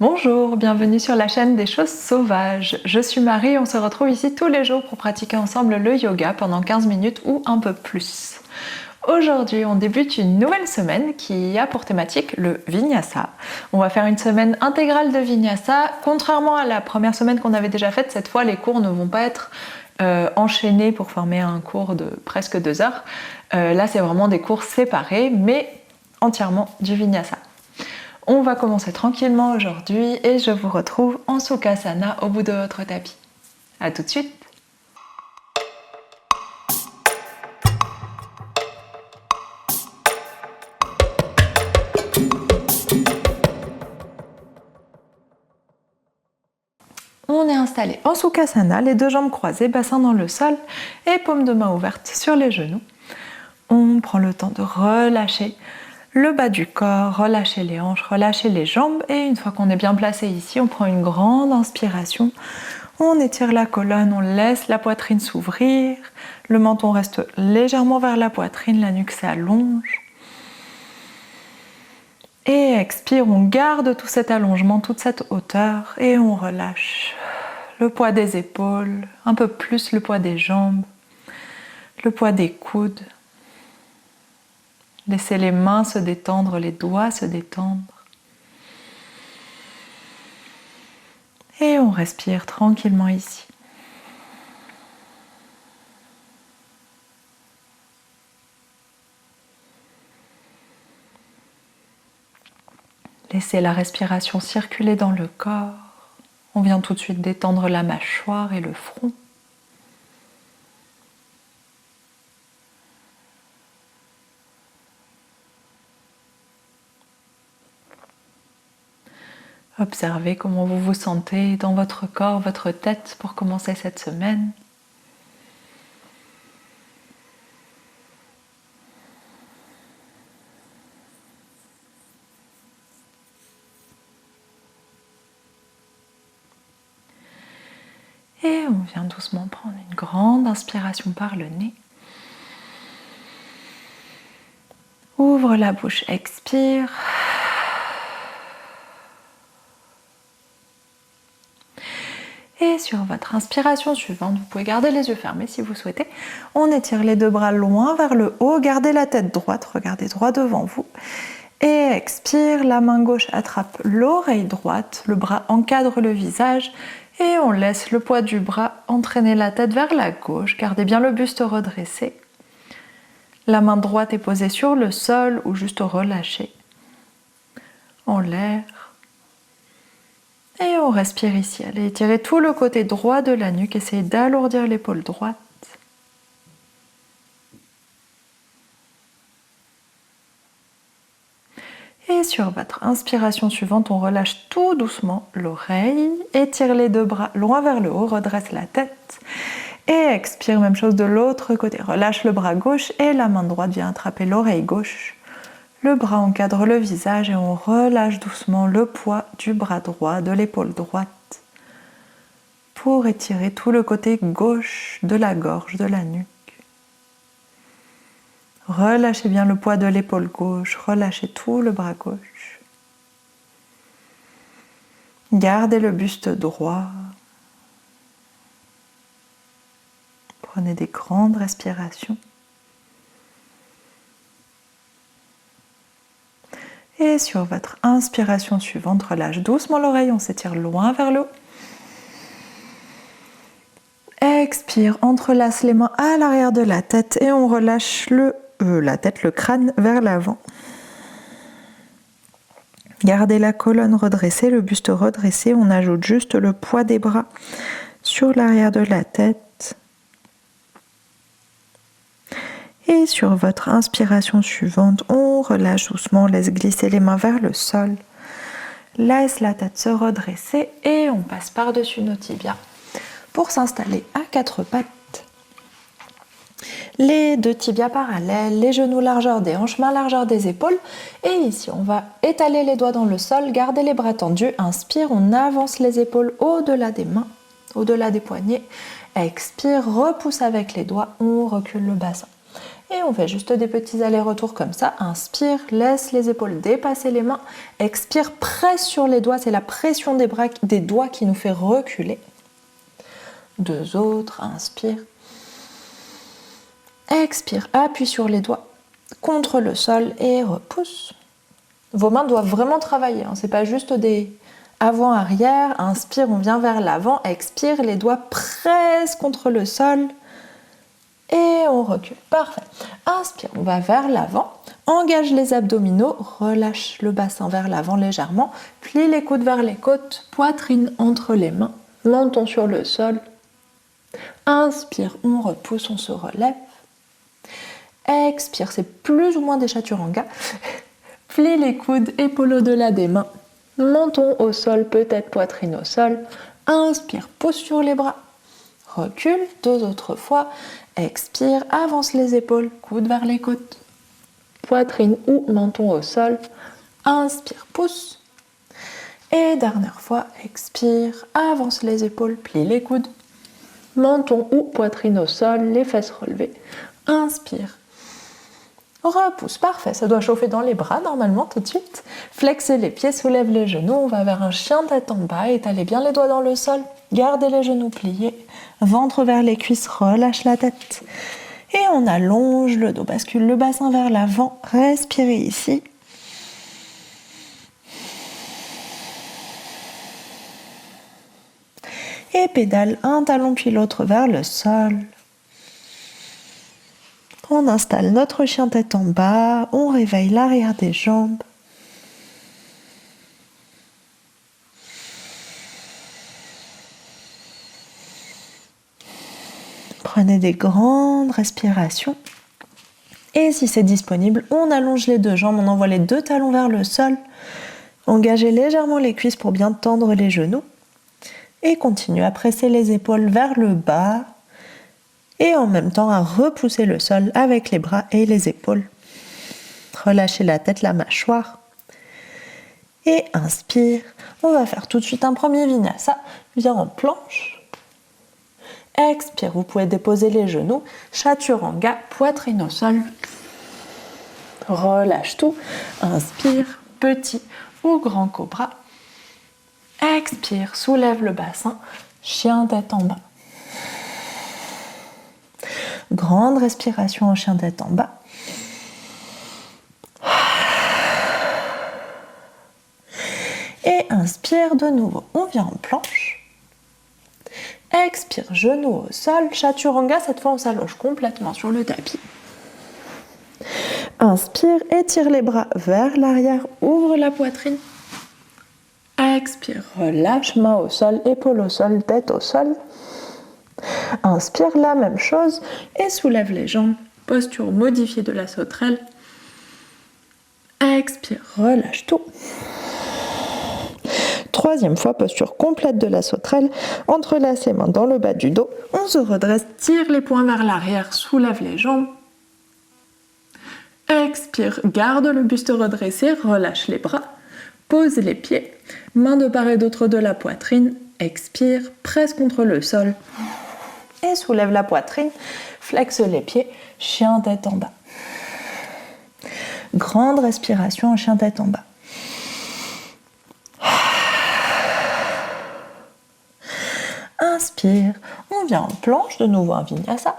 Bonjour, bienvenue sur la chaîne des choses sauvages. Je suis Marie, on se retrouve ici tous les jours pour pratiquer ensemble le yoga pendant 15 minutes ou un peu plus. Aujourd'hui, on débute une nouvelle semaine qui a pour thématique le Vinyasa. On va faire une semaine intégrale de Vinyasa. Contrairement à la première semaine qu'on avait déjà faite, cette fois les cours ne vont pas être enchaînés pour former un cours de presque 2 heures. Là, c'est vraiment des cours séparés, mais entièrement du Vinyasa. On va commencer tranquillement aujourd'hui et je vous retrouve en Sukhasana au bout de votre tapis. A tout de suite. On est installé en Sukhasana, les deux jambes croisées, bassin dans le sol et paumes de main ouvertes sur les genoux. On prend le temps de relâcher le bas du corps, relâcher les hanches, relâcher les jambes et une fois qu'on est bien placé ici, on prend une grande inspiration. On étire la colonne, on laisse la poitrine s'ouvrir, le menton reste légèrement vers la poitrine, la nuque s'allonge. Et expire, on garde tout cet allongement, toute cette hauteur et on relâche le poids des épaules, un peu plus le poids des jambes, le poids des coudes. Laissez les mains se détendre, les doigts se détendre. Et on respire tranquillement ici. Laissez la respiration circuler dans le corps. On vient tout de suite détendre la mâchoire et le front. Observez comment vous vous sentez dans votre corps, votre tête pour commencer cette semaine. Et on vient doucement prendre une grande inspiration par le nez. Ouvre la bouche, expire. Et sur votre inspiration suivante, vous pouvez garder les yeux fermés si vous souhaitez. On étire les deux bras loin vers le haut, gardez la tête droite, regardez droit devant vous. Et expire, la main gauche attrape l'oreille droite, le bras encadre le visage et on laisse le poids du bras entraîner la tête vers la gauche. Gardez bien le buste redressé. La main droite est posée sur le sol ou juste relâchée en l'air. Et on respire ici. Allez étirer tout le côté droit de la nuque. Essayez d'alourdir l'épaule droite. Et sur votre inspiration suivante, on relâche tout doucement l'oreille. Étire les deux bras loin vers le haut. Redresse la tête. Et expire, même chose de l'autre côté. Relâche le bras gauche et la main droite vient attraper l'oreille gauche. Le bras encadre le visage et on relâche doucement le poids du bras droit, de l'épaule droite pour étirer tout le côté gauche de la gorge, de la nuque. Relâchez bien le poids de l'épaule gauche, relâchez tout le bras gauche. Gardez le buste droit. Prenez des grandes respirations. Et sur votre inspiration suivante, relâche doucement l'oreille, on s'étire loin vers le haut. Expire, entrelace les mains à l'arrière de la tête et on relâche la tête, le crâne vers l'avant. Gardez la colonne redressée, le buste redressé, on ajoute juste le poids des bras sur l'arrière de la tête. Et sur votre inspiration suivante, on relâche doucement, laisse glisser les mains vers le sol. Laisse la tête se redresser et on passe par-dessus nos tibias pour s'installer à quatre pattes. Les deux tibias parallèles, les genoux largeur des hanches, mains largeur des épaules. Et ici, on va étaler les doigts dans le sol, garder les bras tendus. Inspire, on avance les épaules au-delà des mains, au-delà des poignets. Expire, repousse avec les doigts, on recule le bassin. Et on fait juste des petits allers-retours comme ça. Inspire, laisse les épaules dépasser les mains. Expire, presse sur les doigts. C'est la pression des doigts qui nous fait reculer. Deux autres, inspire. Expire, appuie sur les doigts contre le sol et repousse. Vos mains doivent vraiment travailler, hein. C'est pas juste des avant-arrière. Inspire, on vient vers l'avant. Expire, les doigts pressent contre le sol. Et on recule. Parfait. Inspire, on va vers l'avant. Engage les abdominaux. Relâche le bassin vers l'avant légèrement. Plie les coudes vers les côtes. Poitrine entre les mains. Menton sur le sol. Inspire, on repousse, on se relève. Expire, c'est plus ou moins des chaturanga. Plie les coudes, épaules au-delà des mains. Menton au sol, peut-être poitrine au sol. Inspire, pousse sur les bras. Recule, deux autres fois. Expire, avance les épaules, coudes vers les côtes. Poitrine ou menton au sol. Inspire, pousse. Et dernière fois, expire, avance les épaules, plie les coudes. Menton ou poitrine au sol, les fesses relevées. Inspire. Repousse, parfait, ça doit chauffer dans les bras normalement tout de suite. Flexez les pieds, soulève les genoux, on va vers un chien tête en bas, étalez bien les doigts dans le sol, gardez les genoux pliés, ventre vers les cuisses, relâche la tête. Et on allonge le dos, bascule le bassin vers l'avant, respirez ici. Et pédale un talon puis l'autre vers le sol. On installe notre chien tête en bas, on réveille l'arrière des jambes. Prenez des grandes respirations. Et si c'est disponible, on allonge les deux jambes, on envoie les deux talons vers le sol. Engagez légèrement les cuisses pour bien tendre les genoux. Et continue à presser les épaules vers le bas. Et en même temps à repousser le sol avec les bras et les épaules. Relâchez la tête, la mâchoire. Et inspire. On va faire tout de suite un premier vinyasa. Viens en planche. Expire, vous pouvez déposer les genoux. Chaturanga, poitrine au sol. Relâche tout. Inspire, petit ou grand cobra. Expire, soulève le bassin. Chien tête en bas. Grande respiration en chien tête en bas. Et inspire de nouveau. On vient en planche. Expire, genou au sol. Chaturanga, cette fois on s'allonge complètement sur le tapis. Inspire, étire les bras vers l'arrière. Ouvre la poitrine. Expire, relâche, main au sol, épaule au sol, tête au sol. Inspire, la même chose et soulève les jambes. Posture modifiée de la sauterelle. Expire, relâche tout. Troisième fois, posture complète de la sauterelle. Entrelace les mains dans le bas du dos. On se redresse, tire les poings vers l'arrière, soulève les jambes. Expire, garde le buste redressé, relâche les bras. Pose les pieds, mains de part et d'autre de la poitrine. Expire, presse contre le sol. Et soulève la poitrine, flexe les pieds, chien tête en bas. Grande respiration en chien tête en bas. Inspire, on vient en planche, de nouveau un vinyasa.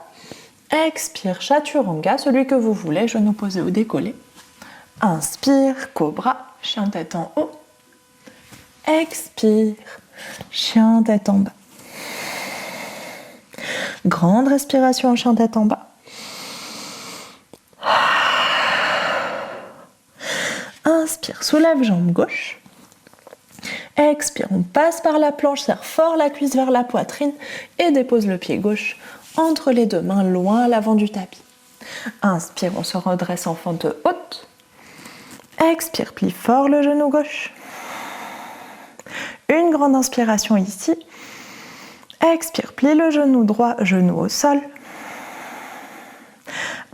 Expire, chaturanga, celui que vous voulez, genou posé ou décollé. Inspire, cobra, chien tête en haut. Expire, chien tête en bas. Grande respiration en chien tête en bas. Inspire, soulève jambe gauche. Expire, on passe par la planche, serre fort la cuisse vers la poitrine et dépose le pied gauche entre les deux mains, loin à l'avant du tapis. Inspire, on se redresse en fente haute. Expire, plie fort le genou gauche. Une grande inspiration ici. Expire, plie le genou droit, genou au sol.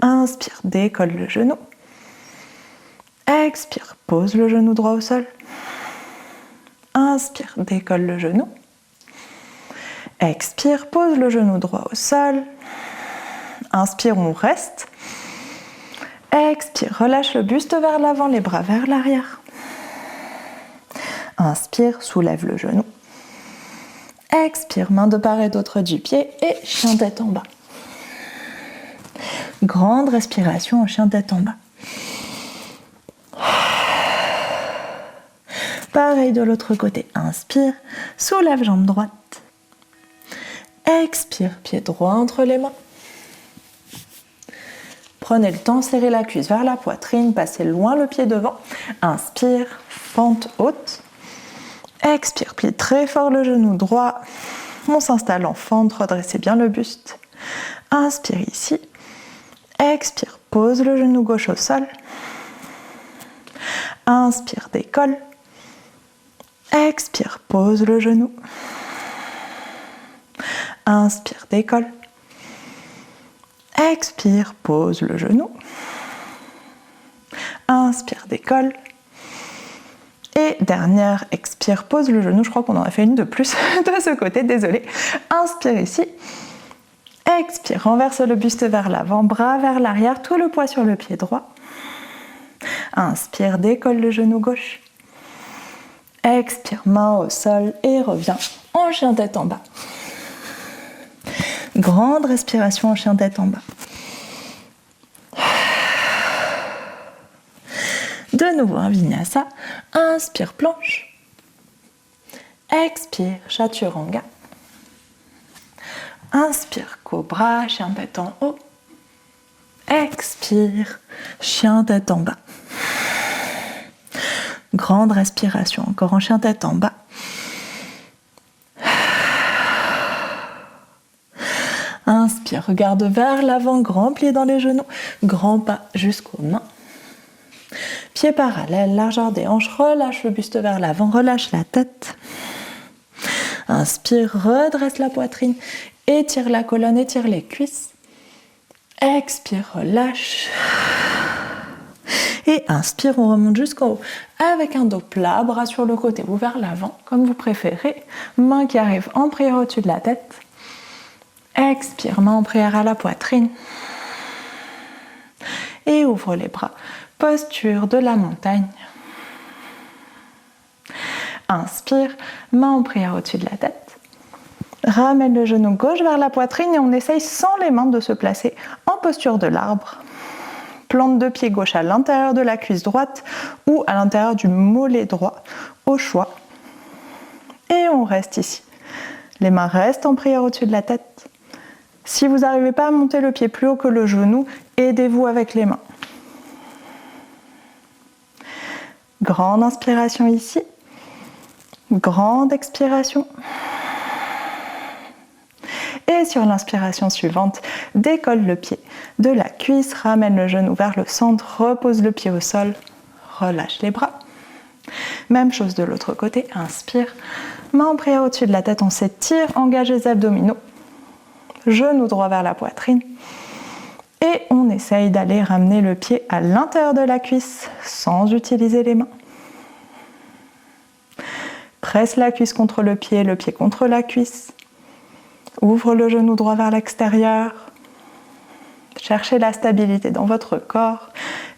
Inspire, décolle le genou. Expire, pose le genou droit au sol. Inspire, décolle le genou. Expire, pose le genou droit au sol. Inspire, on reste. Expire, relâche le buste vers l'avant, les bras vers l'arrière. Inspire, soulève le genou. Expire, main de part et d'autre du pied et chien tête en bas. Grande respiration en chien tête en bas. Pareil de l'autre côté. Inspire, soulève jambe droite. Expire, pied droit entre les mains. Prenez le temps, serrez la cuisse vers la poitrine, passez loin le pied devant. Inspire, fente haute. Expire, plie très fort le genou droit. On s'installe en fente, redressez bien le buste. Inspire ici. Expire, pose le genou gauche au sol. Inspire, décolle. Expire, pose le genou. Inspire, décolle. Expire, pose le genou. Inspire, décolle. Et dernière, expire, pose le genou. Je crois qu'on en a fait une de plus de ce côté, désolé. Inspire ici. Expire, renverse le buste vers l'avant, bras vers l'arrière, tout le poids sur le pied droit. Inspire, décolle le genou gauche. Expire, main au sol et reviens en chien tête en bas. Grande respiration en chien tête en bas. De nouveau un vinyasa. Inspire, planche. Expire, chaturanga. Inspire, cobra, chien tête en haut. Expire, chien tête en bas. Grande respiration, encore en chien tête en bas. Inspire, regarde vers l'avant, grand pli dans les genoux, grand pas jusqu'aux mains. Pieds parallèles, largeur des hanches, relâche le buste vers l'avant, relâche la tête. Inspire, redresse la poitrine, étire la colonne, étire les cuisses. Expire, relâche. Et inspire, on remonte jusqu'en haut avec un dos plat, bras sur le côté ou vers l'avant, comme vous préférez. Main qui arrive en prière au-dessus de la tête. Expire, main en prière à la poitrine. Et ouvre les bras. Posture de la montagne. Inspire, main en prière au-dessus de la tête. Ramène le genou gauche vers la poitrine et on essaye sans les mains de se placer en posture de l'arbre. Plante de pied gauche à l'intérieur de la cuisse droite ou à l'intérieur du mollet droit, au choix. Et on reste ici. Les mains restent en prière au-dessus de la tête. Si vous n'arrivez pas à monter le pied plus haut que le genou, aidez-vous avec les mains. Grande inspiration ici. Grande expiration. Et sur l'inspiration suivante, décolle le pied de la cuisse, ramène le genou vers le centre, repose le pied au sol, relâche les bras. Même chose de l'autre côté, inspire, main en prière au-dessus de la tête, on s'étire, engage les abdominaux, genou droit vers la poitrine. Et on essaye d'aller ramener le pied à l'intérieur de la cuisse sans utiliser les mains. Presse la cuisse contre le pied contre la cuisse. Ouvre le genou droit vers l'extérieur. Cherchez la stabilité dans votre corps.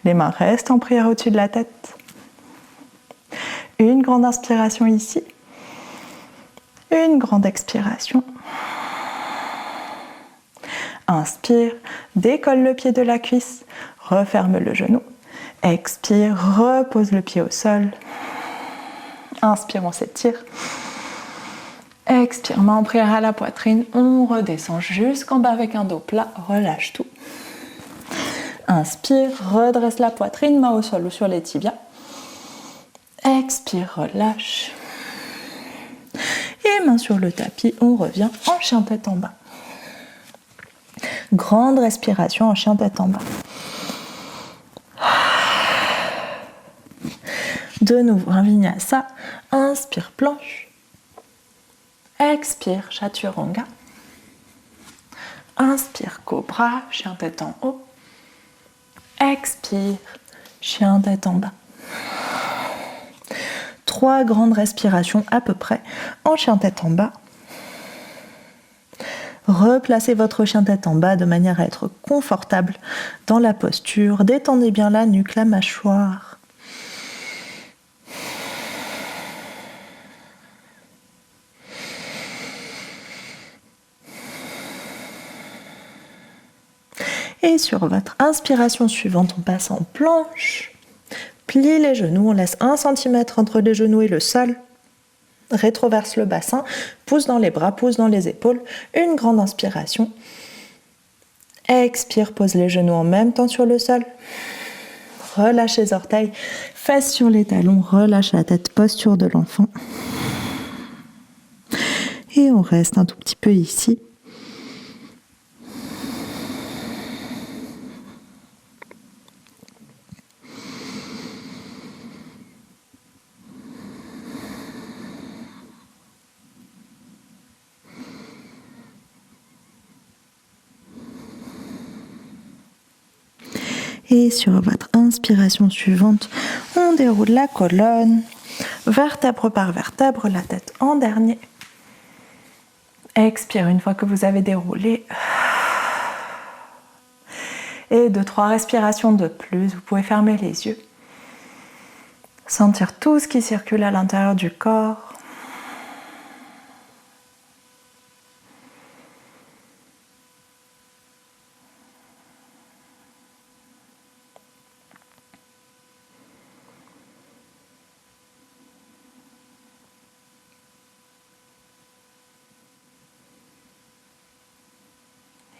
Les mains restent en prière au-dessus de la tête. Une grande inspiration ici. Une grande expiration. Inspire, décolle le pied de la cuisse, referme le genou. Expire, repose le pied au sol. Inspire, on s'étire. Expire, main en prière à la poitrine, on redescend jusqu'en bas avec un dos plat, relâche tout. Inspire, redresse la poitrine, main au sol ou sur les tibias. Expire, relâche. Et main sur le tapis, on revient en chien tête en bas. Grande respiration en chien tête en bas. De nouveau, un vinyasa. Inspire, planche. Expire, chaturanga. Inspire, cobra, chien tête en haut. Expire, chien tête en bas. 3 grandes respirations à peu près en chien tête en bas. Replacez votre chien tête en bas de manière à être confortable dans la posture. Détendez bien la nuque, la mâchoire. Et sur votre inspiration suivante, on passe en planche. Plie les genoux, on laisse 1 cm entre les genoux et le sol. Rétroverse le bassin, pousse dans les bras, pousse dans les épaules. Une grande inspiration. Expire, pose les genoux en même temps sur le sol. Relâche les orteils, fesses sur les talons, relâche la tête, posture de l'enfant. Et on reste un tout petit peu ici. Et sur votre inspiration suivante, on déroule la colonne, vertèbre par vertèbre, la tête en dernier. Expire une fois que vous avez déroulé. Et 2-3 respirations de plus, vous pouvez fermer les yeux. Sentir tout ce qui circule à l'intérieur du corps.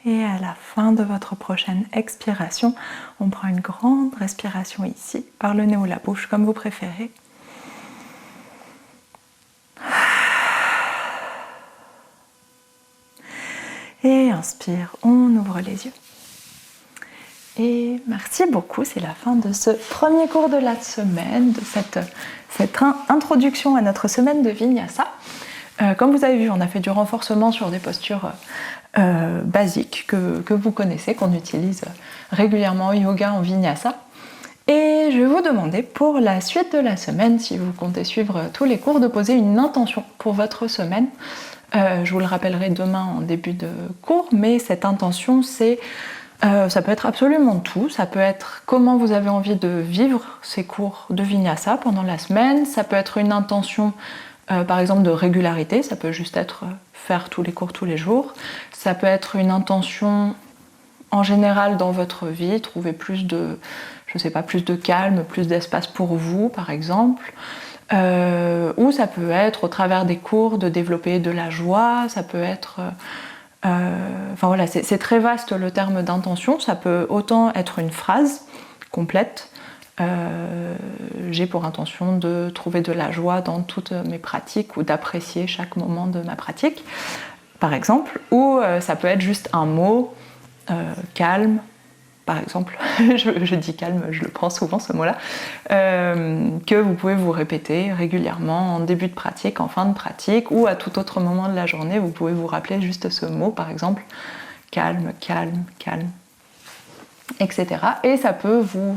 Et à la fin de votre prochaine expiration, on prend une grande respiration ici, par le nez ou la bouche, comme vous préférez. Et inspire, on ouvre les yeux. Et merci beaucoup, c'est la fin de ce premier cours de la semaine, de cette introduction à notre semaine de Vinyasa. Comme vous avez vu, on a fait du renforcement sur des postures basiques que vous connaissez, qu'on utilise régulièrement au yoga en Vinyasa. Et je vais vous demander pour la suite de la semaine, si vous comptez suivre tous les cours, de poser une intention pour votre semaine. Je vous le rappellerai demain en début de cours, mais cette intention, ça peut être absolument tout. Ça peut être comment vous avez envie de vivre ces cours de Vinyasa pendant la semaine. Ça peut être une intention par exemple de régularité, ça peut juste être faire tous les cours tous les jours. Ça peut être une intention en général dans votre vie, trouver plus de calme, plus d'espace pour vous par exemple. Ou ça peut être au travers des cours de développer de la joie, ça peut être... enfin voilà, c'est très vaste le terme d'intention, ça peut autant être une phrase complète. J'ai pour intention de trouver de la joie dans toutes mes pratiques ou d'apprécier chaque moment de ma pratique, par exemple, ou ça peut être juste un mot, calme, par exemple, je dis calme, je le prends souvent ce mot-là, que vous pouvez vous répéter régulièrement en début de pratique, en fin de pratique, ou à tout autre moment de la journée, vous pouvez vous rappeler juste ce mot, par exemple, calme, calme, calme, etc. Et ça peut vous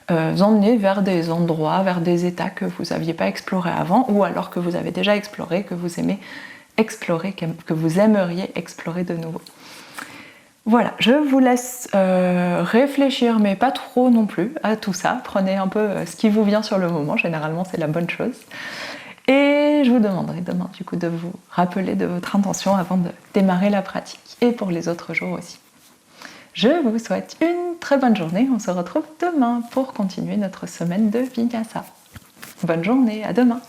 emmener vers des endroits, vers des états que vous n'aviez pas explorés avant, ou alors que vous avez déjà exploré, que vous aimez explorer, que vous aimeriez explorer de nouveau. Voilà, je vous laisse réfléchir, mais pas trop non plus à tout ça. Prenez un peu ce qui vous vient sur le moment, généralement c'est la bonne chose. Et je vous demanderai demain du coup de vous rappeler de votre intention avant de démarrer la pratique, et pour les autres jours aussi. Je vous souhaite une très bonne journée. On se retrouve demain pour continuer notre semaine de Vinyasa. Bonne journée, à demain.